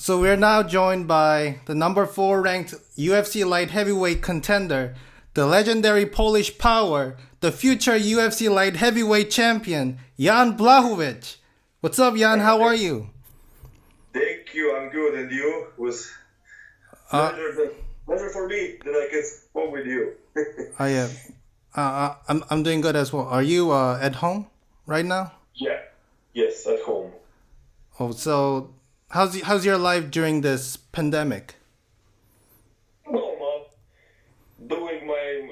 So we're now joined by the number 4 ranked UFC light heavyweight contender, the legendary Polish power, the future UFC light heavyweight champion, Jan Blachowicz. What's up, Jan? How are you? Thank you. I'm good. And you? It was pleasure for me that I can speak with you. I am. I'm doing good as well. Are you at home right now? Yeah. Yes, at home. Oh, so how's your life during this pandemic? Normal. Doing my,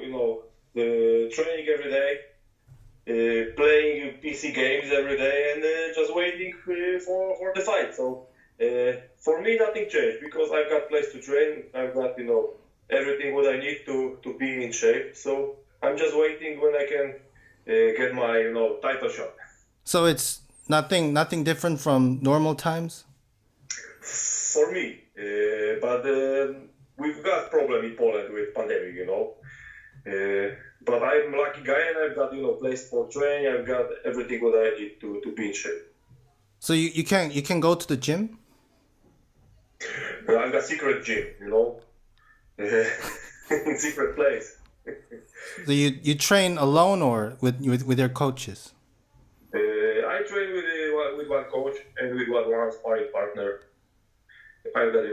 the training every day, playing PC games every day, and just waiting for the fight. So for me, nothing changed because I've got place to train. I've got everything what I need to be in shape. So I'm just waiting when I can get my title shot. So it's nothing different from normal times? For me, but we've got problem in Poland with pandemic, but I'm a lucky guy and I've got place for training. I've got everything what I need to be in shape. So you can go to the gym? I've got secret gym, in secret place. So you train alone or with your coaches? I train with one coach and with one sparring partner. I've got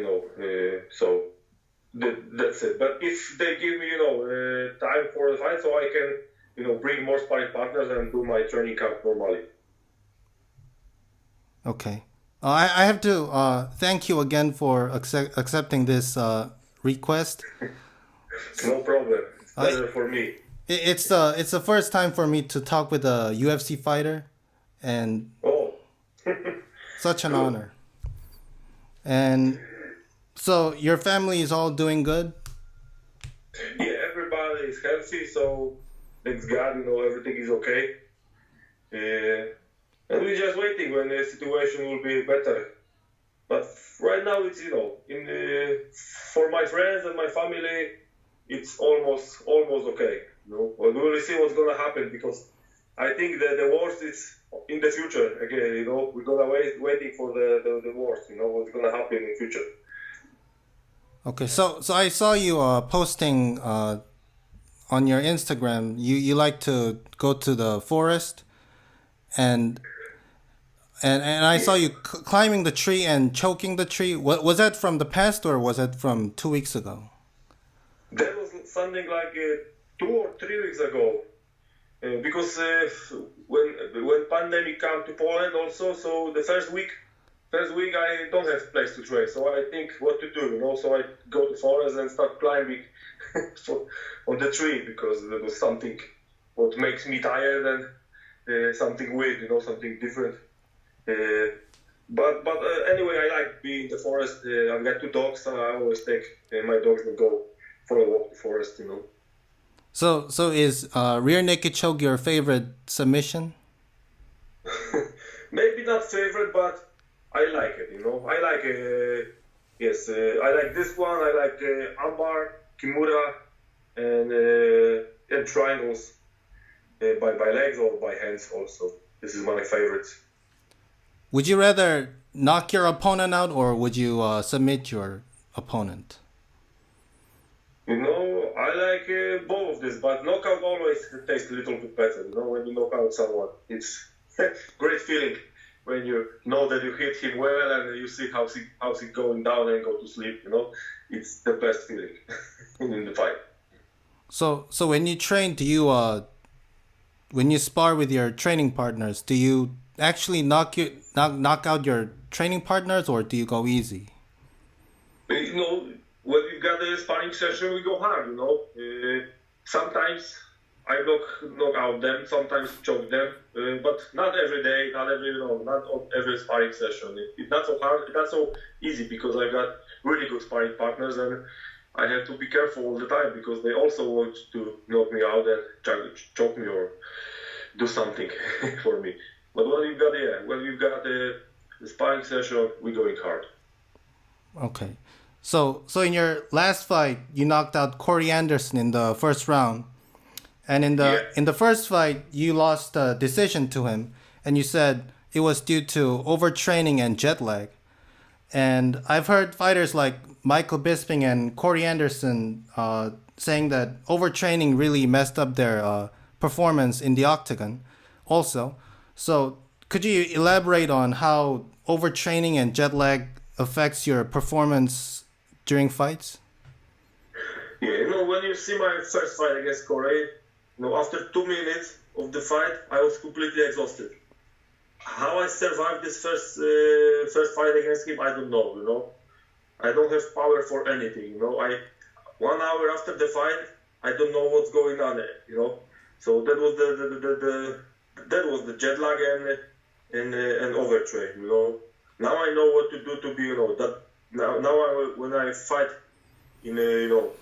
so that's it. But if they give me time for the fight, so I can bring more sparring partners and do my training camp normally. Okay. I have to thank you again for accepting this request. No problem. It's pleasure for me. It's the first time for me to talk with a UFC fighter, and such an honor. And so your family is all doing good? Yeah, everybody is healthy, so thanks God, everything is okay. And we're just waiting when the situation will be better. But right now, it's for my friends and my family, it's almost okay. But we will see what's gonna happen because I think that the worst is in the future. Again, we're gonna waiting for the worst. What's gonna happen in the future. Okay, so I saw you posting on your Instagram. You like to go to the forest, and I saw you climbing the tree and choking the tree. Was that from the past or was that from 2 weeks ago? That was something like 2 or 3 weeks ago. Because when pandemic came to Poland also, so the first week I don't have place to train, so I think what to do, so I go to forest and start climbing on the tree because there was something what makes me tired and something weird, something different. But anyway, I like being in the forest. I've got 2 dogs, so I always take my dogs and go for a walk in the forest, So is rear naked choke your favorite submission? Maybe not favorite, but I like it. I like yes. I like this one. I like armbar, kimura, and triangles by legs or by hands. Also, this is my favorites. Would you rather knock your opponent out or would you submit your opponent? I like both of this, but knockout always tastes a little bit better. When you knock out someone, it's great feeling when you know that you hit him well and you see how's he going down and go to sleep. It's the best feeling in the fight. So when you train, do you when you spar with your training partners, do you actually knock out your training partners or do you go easy? When we've got a sparring session, we go hard, Sometimes I knock out them, sometimes choke them, but not every day, not on every sparring session. It's not so hard, it's not so easy because I've got really good sparring partners and I have to be careful all the time because they also want to knock me out and choke me or do something for me. But when we've got a sparring session, we're going hard. Okay. So in your last fight, you knocked out Corey Anderson in the first round, and in the first fight, you lost a decision to him, and you said it was due to overtraining and jet lag. And I've heard fighters like Michael Bisping and Corey Anderson saying that overtraining really messed up their performance in the octagon also. So could you elaborate on how overtraining and jet lag affects your performance during fights? Yeah, when you see my first fight against Corey, after 2 minutes of the fight, I was completely exhausted. How I survived this first fight against him, I don't know. I don't have power for anything. 1 hour after the fight, I don't know what's going on. So that was the jet lag and overtrain. Now I know what to do to be that. When I fight in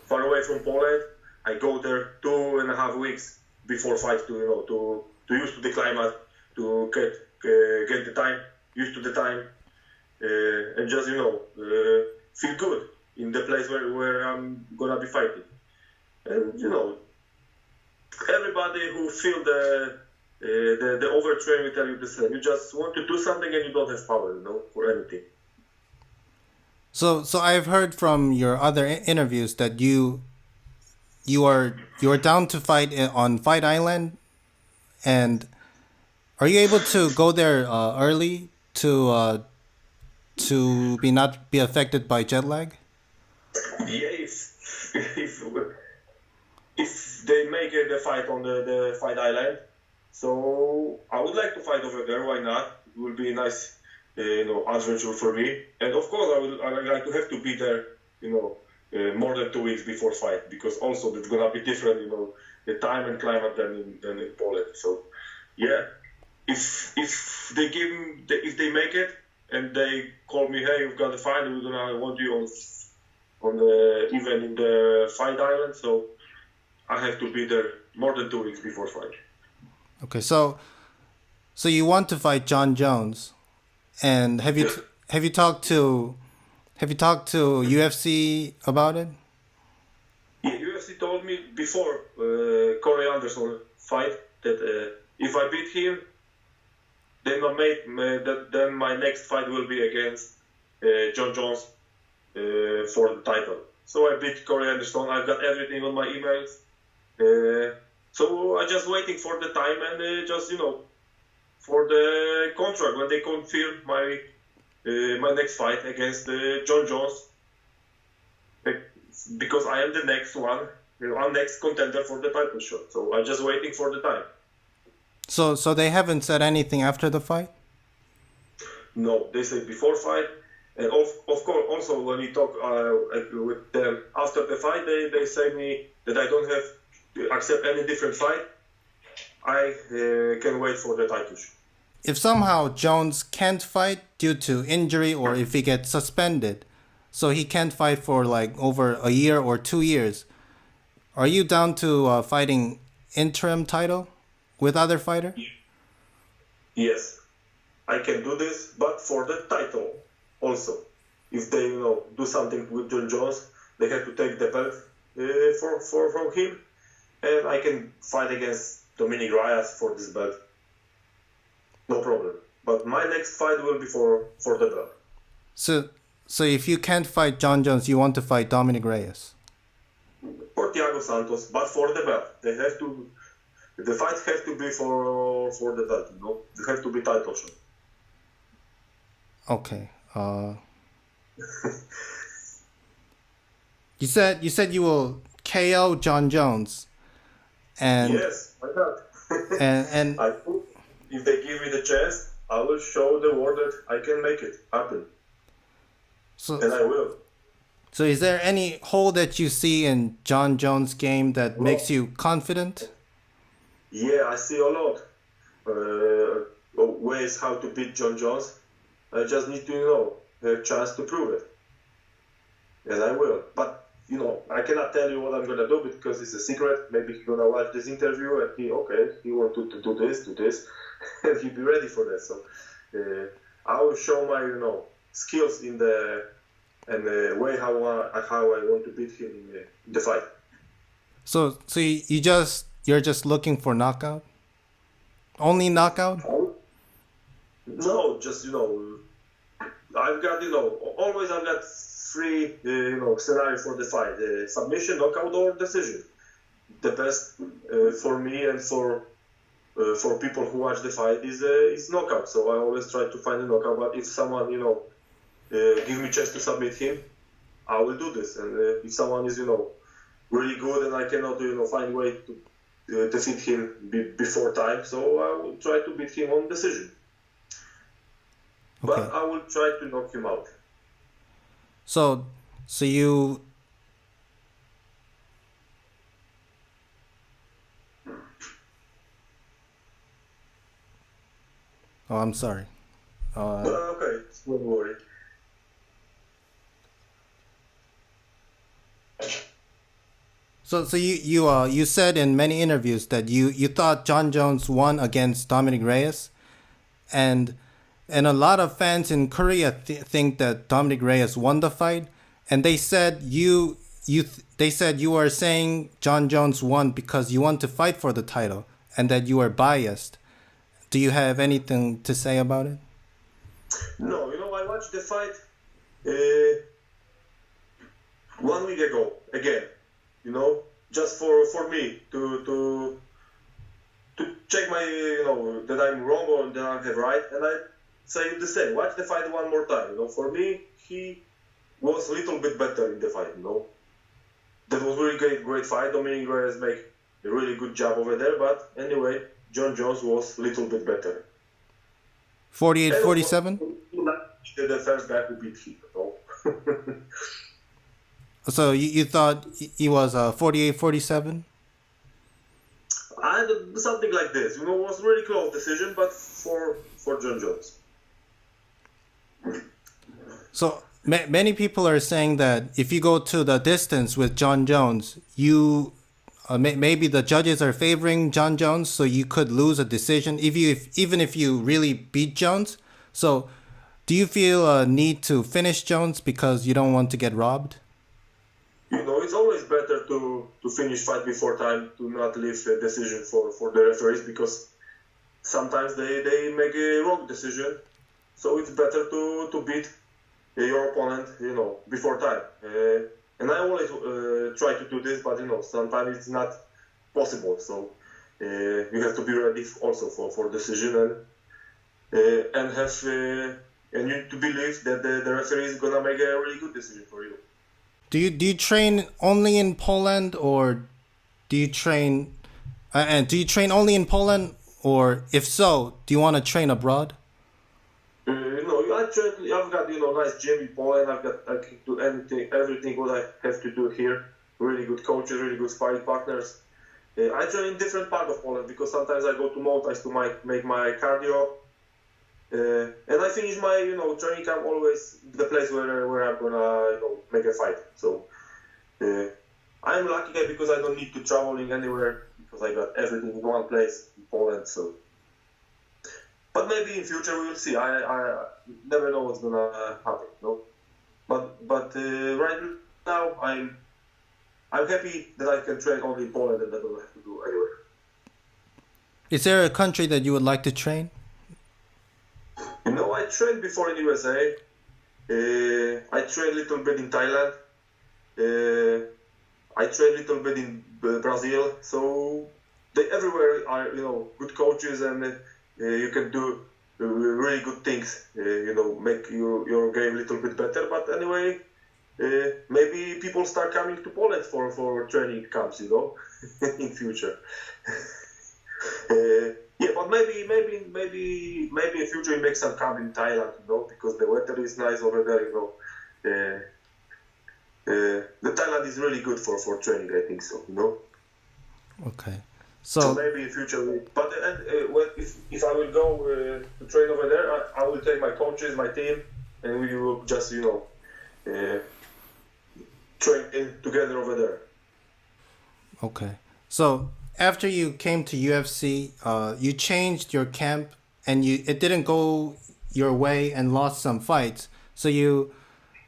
far away from Poland, I go there 2.5 weeks before fight to used to the climate, to get the time, used to the time, and just feel good in the place where I'm gonna be fighting. And everybody who feel the overtrain will tell you the same. You just want to do something and you don't have power, for anything. So I've heard from your other interviews that you are down to fight on Fight Island, and are you able to go there early to not be affected by jet lag? Yeah, if they make the fight on the Fight Island, so I would like to fight over there. Why not? It will be a nice, adventure for me. And of course, I would like to have to be there, more than 2 weeks before fight, because also it's gonna be different, the time and climate than in Poland. So, yeah, if they make it and they call me, hey, you've got a fight, we're gonna want you on the event in the Fight Island, so I have to be there more than 2 weeks before fight. Okay, so you want to fight Jon Jones, and have you talked to UFC about it? Yeah, UFC told me before Corey Anderson fight that if I beat him, then my next fight will be against Jon Jones for the title. So I beat Corey Anderson. I've got everything on my emails. So I'm just waiting for the time and for the contract when they confirm my next fight against Jon Jones, because I am the next one. I'm next contender for the title shot. So I'm just waiting for the time. So they haven't said anything after the fight? No, they say before fight. And of course, also when we talk with them after the fight, they say me that I don't have to accept any different fight. I can wait for the title shot. If somehow Jones can't fight due to injury, or if he gets suspended, so he can't fight for like over a year or 2 years, are you down to fighting interim title with other fighter? Yes, I can do this, but for the title also. If they do something with Jon Jones, they have to take the belt from him, and I can fight against Dominic Reyes for this belt. No problem. But my next fight will be for the belt. So if you can't fight Jon Jones, you want to fight Dominic Reyes? Or Thiago Santos, but for the belt. The fight has to be for the belt, It has to be title shot. Okay. You said you will KO Jon Jones, and yes, why not? and if they give me the chance, I will show the world that I can make it happen. And I will. So is there any hole that you see in Jon Jones' game that makes you confident? Yeah, I see a lot ways how to beat Jon Jones. I just need to have a chance to prove it. And I will. But I cannot tell you what I'm gonna do because it's a secret. Maybe he's gonna watch this interview and he want to do this, and he'll be ready for that. So I will show my skills in the way how I want to beat him in the fight. So you're just looking for knockout? Only knockout? No, just I've got always I've got three scenario for the fight: submission, knockout, or decision. The best for me and for people who watch the fight is knockout. So I always try to find a knockout. But if someone give me a chance to submit him, I will do this. And if someone is really good and I cannot find a way to defeat him before time, so I will try to beat him on decision. Okay. But I will try to knock him out. So you. Oh, I'm sorry. Okay, don't worry. So you said in many interviews that you thought Jon Jones won against Dominic Reyes, and a lot of fans in Korea think that Dominic Reyes won the fight, and they said they said you are saying Jon Jones won because you want to fight for the title and that you are biased. Do you have anything to say about it? No, I watched the fight 1 week ago again. Just for me to check my that I'm wrong or that I have right, and I say the same. Watch the fight one more time. For me, he was a little bit better in the fight. That was really great fight. Dominic Reyes make a really good job over there, but anyway, Jon Jones was a little bit better. 48-47? The first guy who beat him. So you thought he was 48-47? Something like this. It was a really close decision, but for Jon Jones. So many people are saying that if you go to the distance with Jon Jones, you maybe the judges are favoring Jon Jones, so you could lose a decision even if you really beat Jones. So do you feel a need to finish Jones because you don't want to get robbed? It's always better to finish fight before time, to not leave a decision for the referees, because sometimes they make a wrong decision. So it's better to beat your opponent, before time. And I always try to do this, but sometimes it's not possible. So you have to be ready also for decision and have and you to believe that the referee is gonna make a really good decision for you. Do you train only in Poland, or do you train only in Poland, or if so, do you want to train abroad? I've got nice gym in Poland. I can do everything what I have to do here. Really good coaches, really good sparring partners. I train in different part of Poland because sometimes I go to mountains to make my cardio. And I finish my training camp always the place where I'm gonna make a fight. So I'm lucky because I don't need to traveling anywhere because I got everything in one place in Poland. So, but maybe in future we will see. I never know what's gonna happen. But right now I'm happy that I can train only in Poland and I don't have to do anywhere. Is there a country that you would like to train? I trained before in USA. I trained a little bit in Thailand. I trained a little bit in Brazil. So they everywhere are good coaches, and you can do really good things. Make your game a little bit better. But anyway, maybe people start coming to Poland for training camps. In future. Yeah, but maybe in future we make some camp in Thailand, because the weather is nice over there, the Thailand is really good for training, I think so, Okay. So maybe in future, but if I will go to train over there, I will take my coaches, my team, and we will just, train together over there. Okay. So after you came to UFC, you changed your camp, and it didn't go your way and lost some fights. So you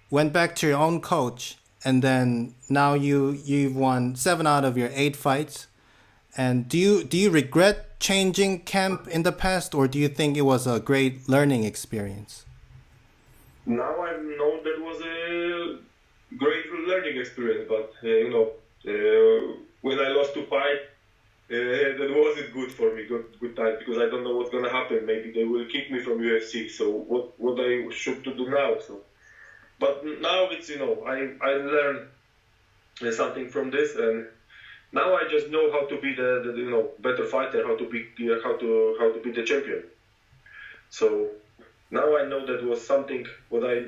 went back to your own coach, and then now you've won 7 out of your 8 fights. And do you regret changing camp in the past, or do you think it was a great learning experience? Now I know that was a great learning experience, but when I lost to fight, that wasn't good for me, good time, because I don't know what's gonna happen. Maybe they will kick me from UFC. So what I should to do now? So, but now it's I learned something from this, and now I just know how to be the better fighter, how to be the champion. So now I know that was something what I.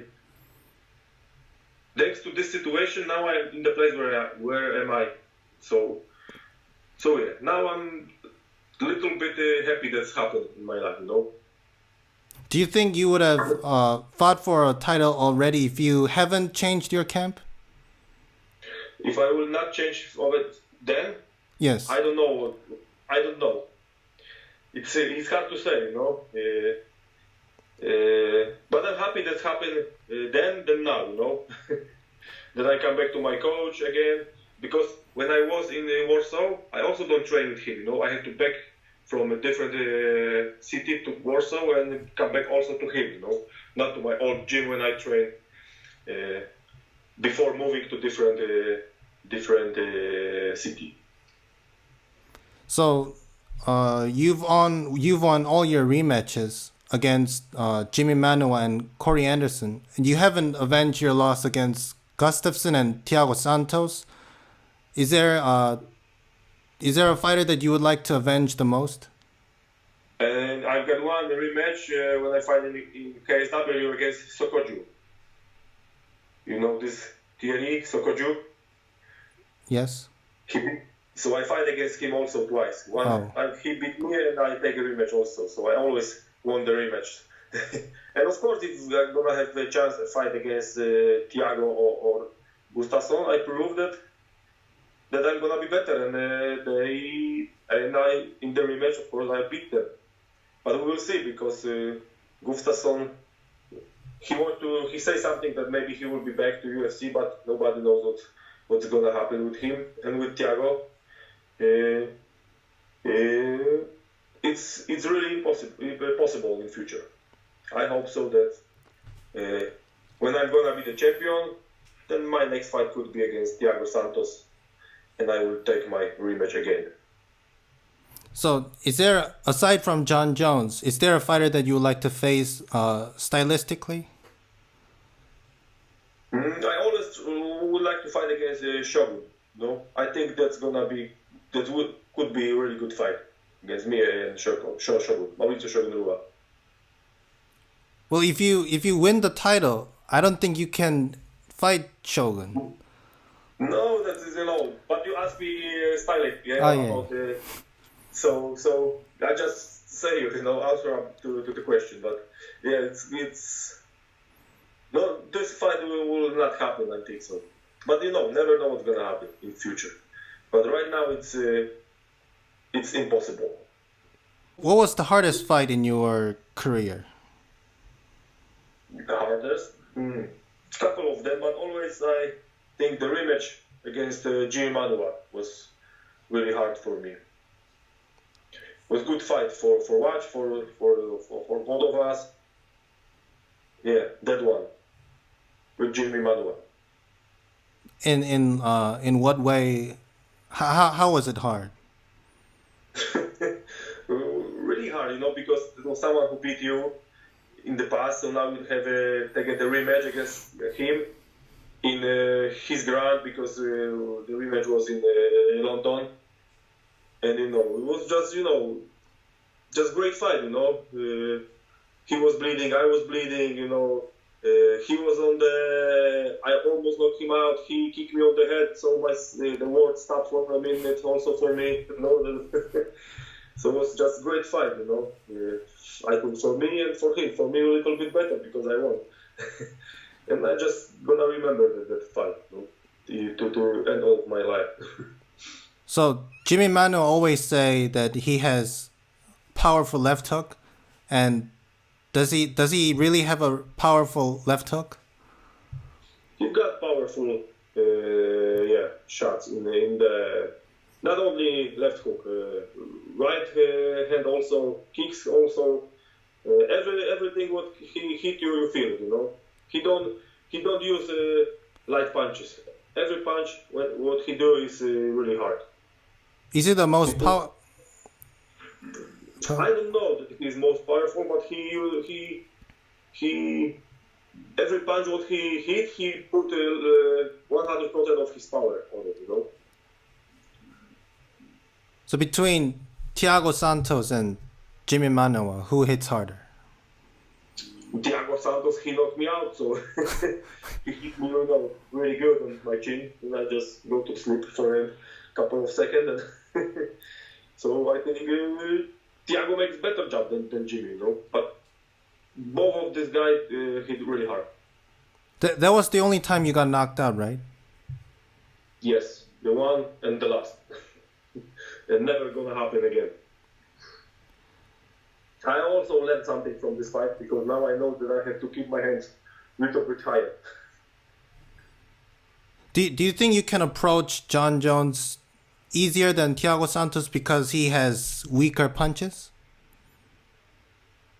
Thanks to this situation, now I'm in the place where am I? So yeah, now I'm a little bit happy that's happened in my life, Do you think you would have fought for a title already if you haven't changed your camp? If I will not change of it then, Yes. I don't know. I don't know. It's hard to say, but I'm happy that happened then than now, that I come back to my coach again, because when I was in Warsaw, I also don't train with him, I had to back from a different city to Warsaw and come back also to him, not to my old gym when I train before moving to different city. So, you've won all your rematches against Jimmy Manuwa and Corey Anderson, and you haven't avenged your loss against Gustafsson and Thiago Santos. Is there a fighter that you would like to avenge the most? And I've got one rematch when I fight in KSW against Sokoju. You know this Thierry Sokoju? Yes. So I fight against him also twice. He beat me and I take a rematch also. So I always won the rematch. And of course, if I'm gonna have a chance to fight against Thiago or Gustafsson, I prove that I'm gonna be better. And I in the rematch, of course, I beat them. But we will see, because Gustafsson, he say something that maybe he will be back to UFC, but nobody knows what's gonna happen with him and with Thiago. It's really possible in future. I hope so that when I'm gonna be the champion, then my next fight could be against Thiago Santos, and I will take my rematch again. So, is there, aside from John Jones, is there a fighter that you would like to face stylistically? I always would like to fight against Shogun. I think could be a really good fight against me and Shogun, Mauricio Shogun Rua. Well, if you win the title, I don't think you can fight Shogun. No, that is But you asked me stylistic, about the. So I just say answer up to the question. But yeah, it's no, this fight will not happen. I think so. But never know what's gonna happen in future. But right now it's impossible. What was the hardest fight in your career? The hardest? Couple of them, but always I think the rematch against Jimmy Manuwa was really hard for me. It was good fight for watch for both of us. Yeah, that one with Jimmy Manuwa. In what way? How was it hard? Really hard, because it was someone who beat you in the past, so now you have taken the rematch against him in his ground, because the rematch was in London, and it was just great fight. He was bleeding, I was bleeding. He was on I almost knocked him out. He kicked me on the head, so the world stopped for a minute. Also for me, So it was just a great fight. I think for me and for him, for me a little bit better because I won. And I just gonna remember that fight to end all of my life. So Jimmy Mano always say that he has powerful left hook, and does he really have a powerful left hook? He got powerful, shots in the not only left hook, right hand also, kicks also, everything what he hit you feel, he don't use light punches. Every punch, what he do is really hard. Is it the most power? I don't know that he's most powerful, but he every punch what he hit, he put 100% of his power on it, you know. So between Thiago Santos and Jimmy Manuwa, who hits harder? Thiago Santos, he knocked me out, so he hit me, you know, really good on my chin, and I just go to sleep for a couple of seconds. And so I think Thiago makes better job than Jimmy, you know. But both of these guys hit really hard. That was the only time you got knocked out, right? Yes, the one and the last. It's never gonna happen again. I also learned something from this fight because now I know that I have to keep my hands a little bit higher. Do you think you can approach Jon Jones easier than Thiago Santos because he has weaker punches?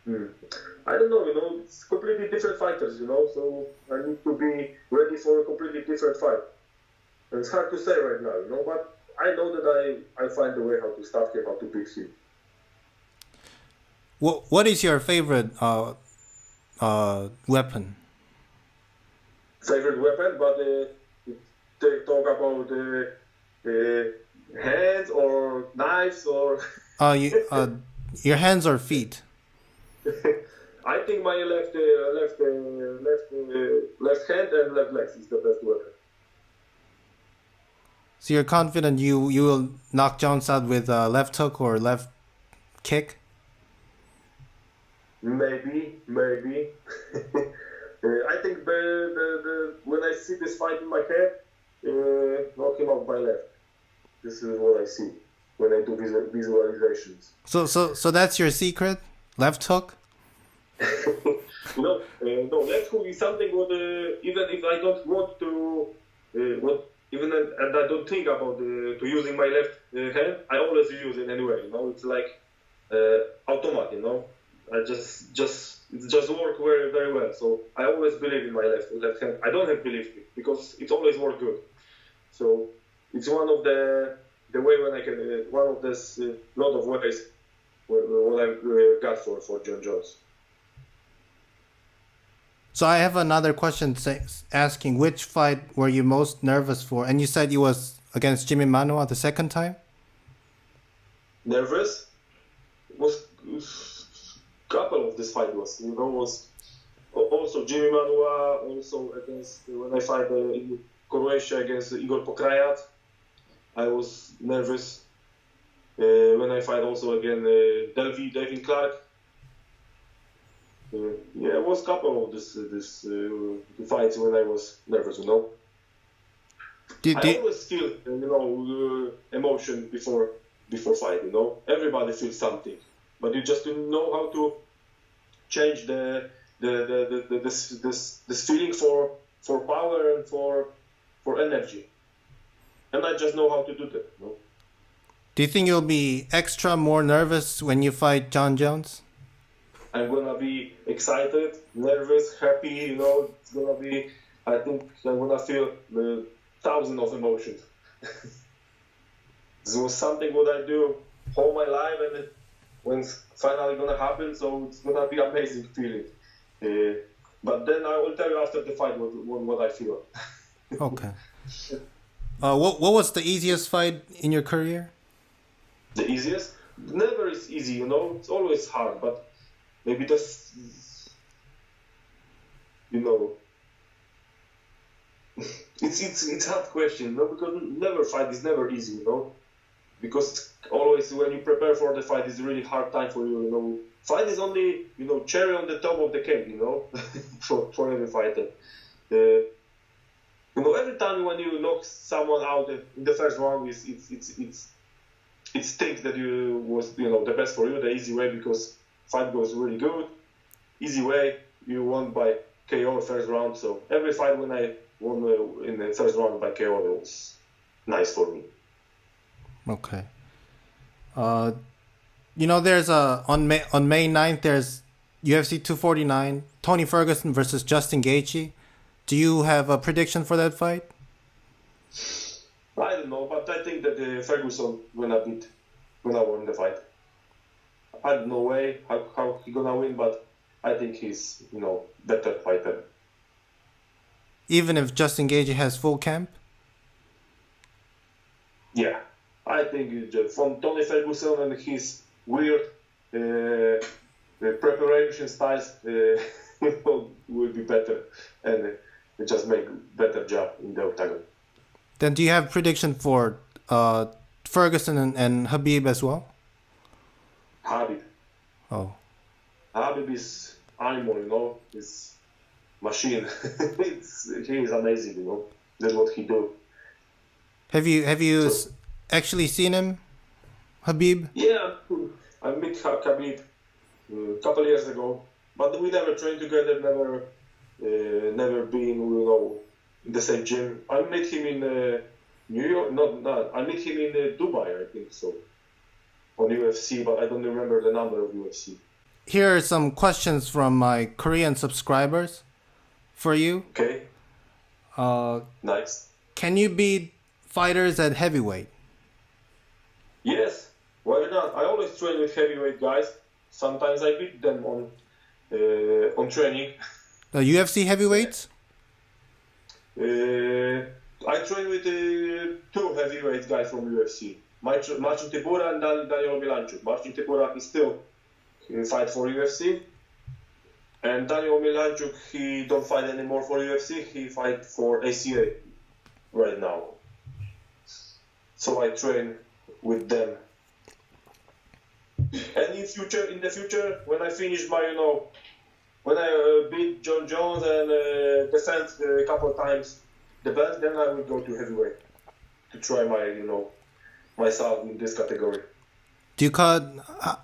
I don't know, you know, it's completely different fighters, you know, so I need to be ready for a completely different fight. And it's hard to say right now, you know, but I know that I find a way how to stop him, how to beat him. What is your favorite weapon? Favorite weapon, but they talk about hands or knives or... Your hands or feet? I think my left hand and left leg is the best weapon. So you're confident you will knock Jones out with a left hook or left kick? Maybe. I think when I see this fight in my head, knock him out by left. This is what I see when I do visualizations. So that's your secret? Left hook? No, left hook is something what even if I don't want to, and I don't think about to using my left hand, I always use it anyway. You know, it's like automatic. You know, it just work very very well. So I always believe in my left hand. I don't have belief because it always work good. So it's one of the way when I can one of this lot of ways what I got for Jon Jones. So I have another question asking which fight were you most nervous for? And you said it was against Jimmy Manuwa the second time? Nervous? Was couple of this fight was also Jimmy Manuwa, also against when I fight in Croatia against Igor Pokrajac. I was nervous. When I fight also again Devin Clark. Yeah, it was a couple of this fights when I was nervous, you know. I always feel, emotion before fight, you know. Everybody feels something, but you just know how to change this feeling for power and for energy, and I just know how to do that, you know. Do you think you'll be extra more nervous when you fight Jon Jones? I'm gonna be excited, nervous, happy, you know, it's gonna be, I think I'm gonna feel thousands of emotions. This was something what I do all my life, and when it's finally gonna happen, so it's gonna be amazing feeling. But then I will tell you after the fight what I feel. Okay. What was the easiest fight in your career? The easiest? Never is easy, you know, it's always hard, but maybe that's, you know, it's hard question, you know, because never fight is never easy, you know, because always when you prepare for the fight, it's really hard time for you, you know. Fight is only, you know, cherry on the top of the cake, you know, for every fighter. You know, every time when you knock someone out in the first round, it's things that you was, you know, the best for you, the easy way, because fight goes really good, easy way, you won by KO first round. So every fight when I won in the first round by KO, it was nice for me. Okay. You know, there's on May 9th, there's UFC 249, Tony Ferguson versus Justin Gaethje. Do you have a prediction for that fight? I don't know, but I think that Ferguson gonna win the fight. I don't know way how he gonna win, but I think he's better fighter. Even if Justin Gaethje has full camp? Yeah, I think from Tony Ferguson and his weird preparation styles will be better and just make better job in the octagon. Then do you have prediction for Ferguson and Khabib as well? Khabib. Oh. Khabib is animal, he's machine. He is amazing, That's what he do. Have you actually seen him, Khabib? Yeah, I met Khabib a couple years ago, but we never trained together, never been, in the same gym. I met him in New York, I met him in Dubai, I think so, on UFC, but I don't remember the number of UFC. Here are some questions from my Korean subscribers for you. Okay. Nice. Can you beat fighters at heavyweight? Yes, why not? I always train with heavyweight guys. Sometimes I beat them on training. The UFC heavyweights? I train with two heavyweight guys from UFC. Marcin Tybura and Daniel Milanchuk. Marcin Tybura is still fight for UFC. And Daniel Milanchuk, he don't fight anymore for UFC. He fight for ACA right now. So I train with them. And in the future, when I finish my, when I beat John Jones and defend a couple of times the belt, then I will go to heavyweight to try myself in this category. Do you cut?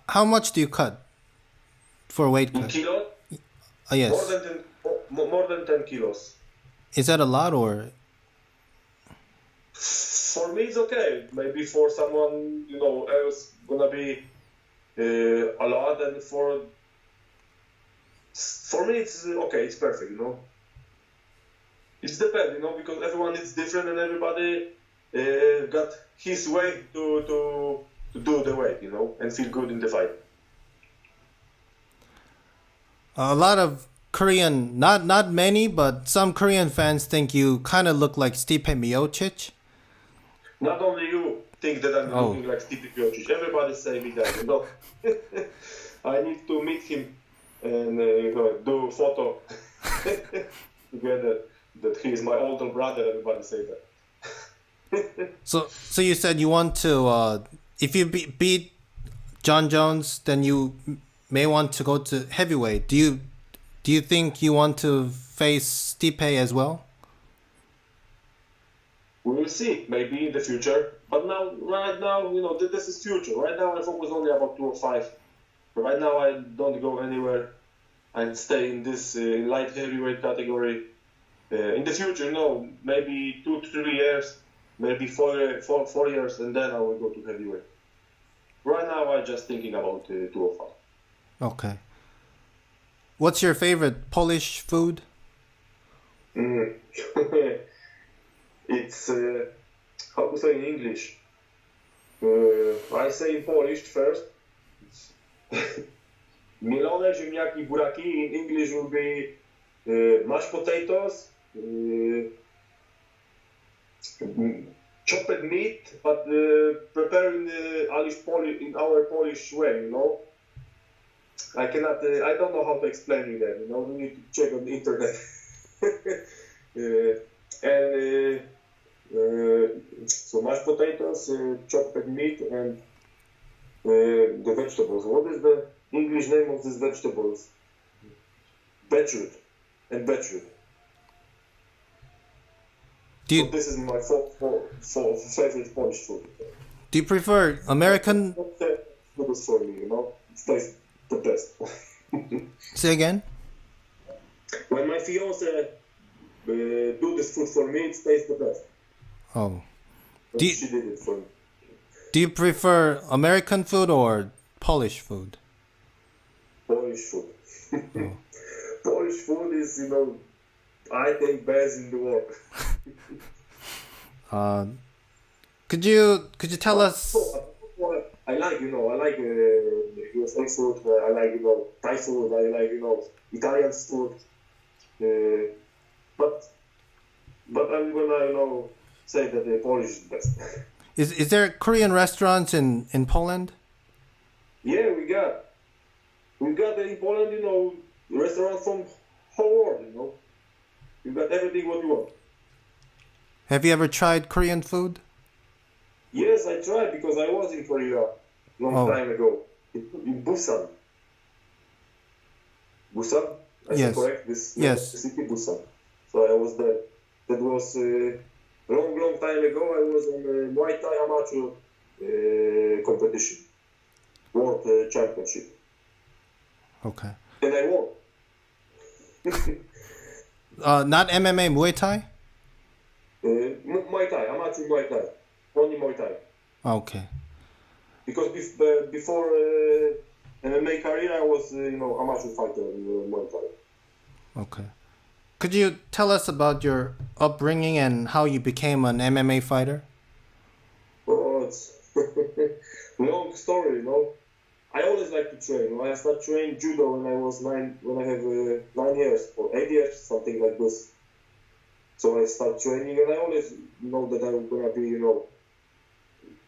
How much do you cut for weight cut? In kilos? Yes. More than 10 kilos. Is that a lot or? For me, it's okay. Maybe for someone else gonna be a lot, and for me it's okay. It's perfect. It depends, because everyone is different and everybody got his way to do the weight, and feel good in the fight. A lot of Korean, not many, but some Korean fans think you kind of look like Stipe Miocic. Not only you think that I'm looking like Stipe Miocic. Everybody say me that, I need to meet him and do a photo together. That he is my older brother. Everybody say that. So you said you want to, if you beat John Jones, then you may want to go to heavyweight. Do you think you want to face Stipe as well? We will see, maybe in the future. But right now, this is future. Right now, I focus only about 205. Right now, I don't go anywhere. I stay in this light heavyweight category. In the future, maybe 2-3 years, maybe 4 years, and then I will go to heavyweight. Right now, I'm just thinking about 205. Okay. What's your favorite Polish food? It's, how to say in English? I say in Polish first. Mielone ziemniaki, buraki. In English will be mashed potatoes, chopped meat, but prepared in our Polish way, I cannot, I don't know how to explain that, we need to check on the internet. So mashed potatoes, chopped meat, and the vegetables. What is the English name of these vegetables? Beetroot and beetroot. So this is my favorite Polish food. Do you prefer American? Food is for me, it tastes the best. Say again? When my fiance do this food for me, it tastes the best. Oh. She did it for me. Do you prefer American food or Polish food? Polish food. Oh. Polish food is, I think best in the world. Could you tell us? I like, I like USA food. I like, Thai food. I like, Italian food. But I'm gonna, say that the Polish is best. Is there Korean restaurants in Poland? Yeah, we got in Poland, restaurants from whole world. You got everything what you want. Have you ever tried Korean food? Yes, I tried because I was in Korea long time ago in Busan. Busan, I Yes. correct? This Yes. city Busan. So I was there. That was long time ago. I was on a Muay Thai amateur competition, world championship, Okay. and I won. Not MMA, Muay Thai? Muay Thai, amateur Muay Thai, only Muay Thai. Okay. Because before MMA career, I was amateur fighter in Muay Thai. Okay. Could you tell us about your upbringing and how you became an MMA fighter? Oh, it's long story, I always like to train. I started training judo when I was 9, when I have 9 years or 8 years, something like this. So I start training, and I always know that I'm gonna be,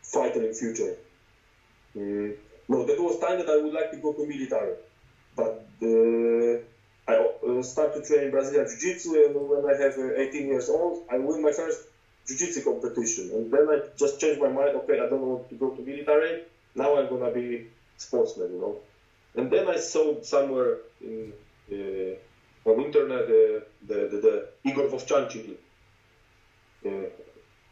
fighter in future. No, that was time that I would like to go to military, but I start to train Brazilian Jiu-Jitsu, and when I have 18 years old, I win my first Jiu-Jitsu competition, and then I just changed my mind. Okay, I don't want to go to military. Now I'm gonna be sportsman, And then I saw somewhere on internet the Igor Vovchanchik, the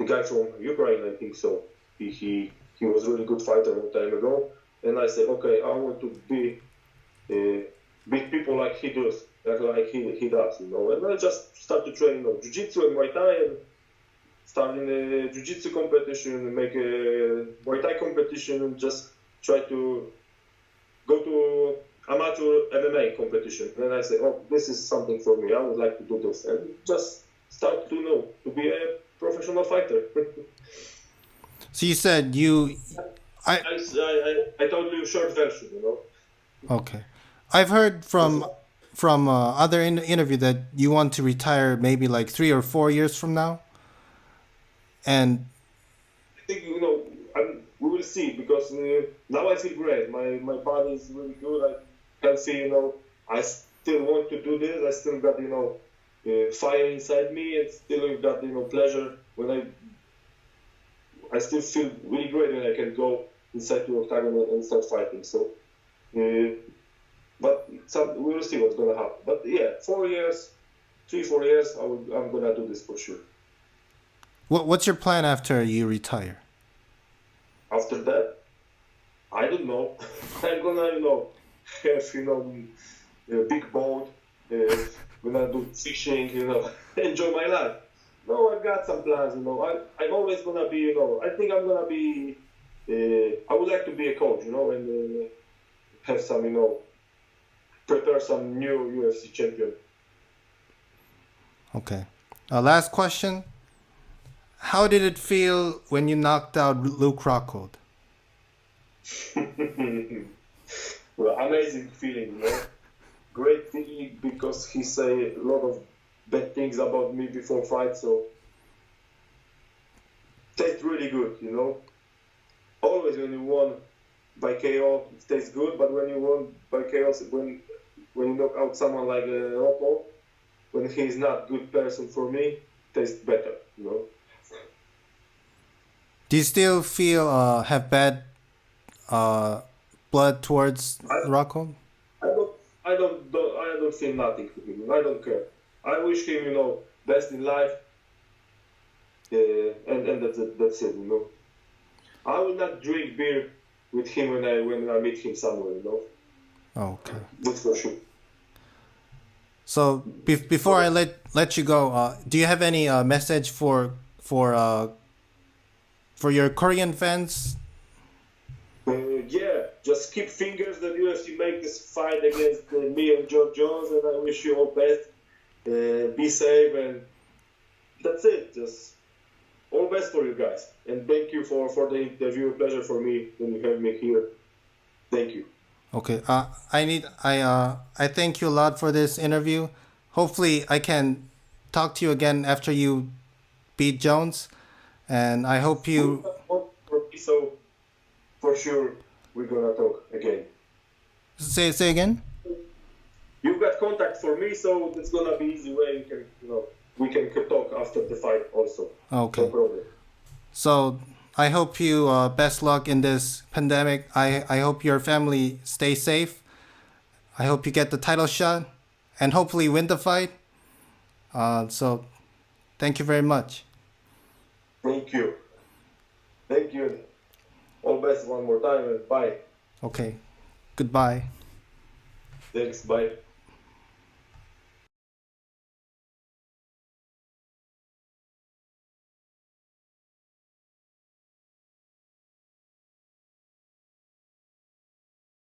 guy from Ukraine, I think so. He was really good fighter a long time ago, and I said, okay, I want to beat people like he does, like he does, And I just started training Jiu-Jitsu and Muay Thai, and starting a Jiu-Jitsu competition, and make a Muay Thai competition, and just try to go to amateur MMA competition. And I said, oh, this is something for me. I would like to do this, and just start to be a professional fighter. So you said I told you short version, Okay. I've heard from other interview that you want to retire maybe like 3 or 4 years from now. And I think we will see, because now I feel great. My body is really good. I can see, I still want to do this. I still got fire inside me, and still got pleasure when I still feel really great when I can go inside the octagon and start fighting. So, but we will see what's gonna happen. But yeah, 4 years, 3-4 years, I'm gonna do this for sure. what's your plan after you retire? After that, I don't know. I'm gonna, have, a big boat. Gonna do fishing, enjoy my life. No, I've got some plans, I'm always gonna be, I think I'm gonna be, I would like to be a coach, and have some, prepare some new UFC champion. Okay. Last question. How did it feel when you knocked out Luke Rocco? Well, amazing feeling, Great feeling, because he say a lot of bad things about me before fight, so tastes really good, Always when you won by KO, it tastes good, but when you won by KO, when you knock out someone like Rocco, when he's not good person for me, it tastes better, Do you still feel have bad blood towards Rocco? I don't feel nothing to him. I don't care. I wish him, best in life, and that's it, I will not drink beer with him when I meet him somewhere, Okay. That's for sure. So before I let you go, do you have any message for your Korean fans? Yeah, just just keep fingers that UFC make this fight against me and John Jones, and I wish you all best. Be safe, and that's it. Just all best for you guys, and thank you for the interview. A pleasure for me when you have me here. Thank you. Okay. I thank you a lot for this interview. Hopefully, I can talk to you again after you beat Jones, and I hope you. So for sure we're gonna talk again. Say again. You've got contact for me, so it's gonna be easy way. We can talk after the fight also. Okay. No problem. So I hope you best luck in this pandemic. I hope your family stay safe. I hope you get the title shot and hopefully win the fight. So thank you very much. Thank you. Thank you. All best one more time, and bye. Okay. Goodbye. Thanks. Bye.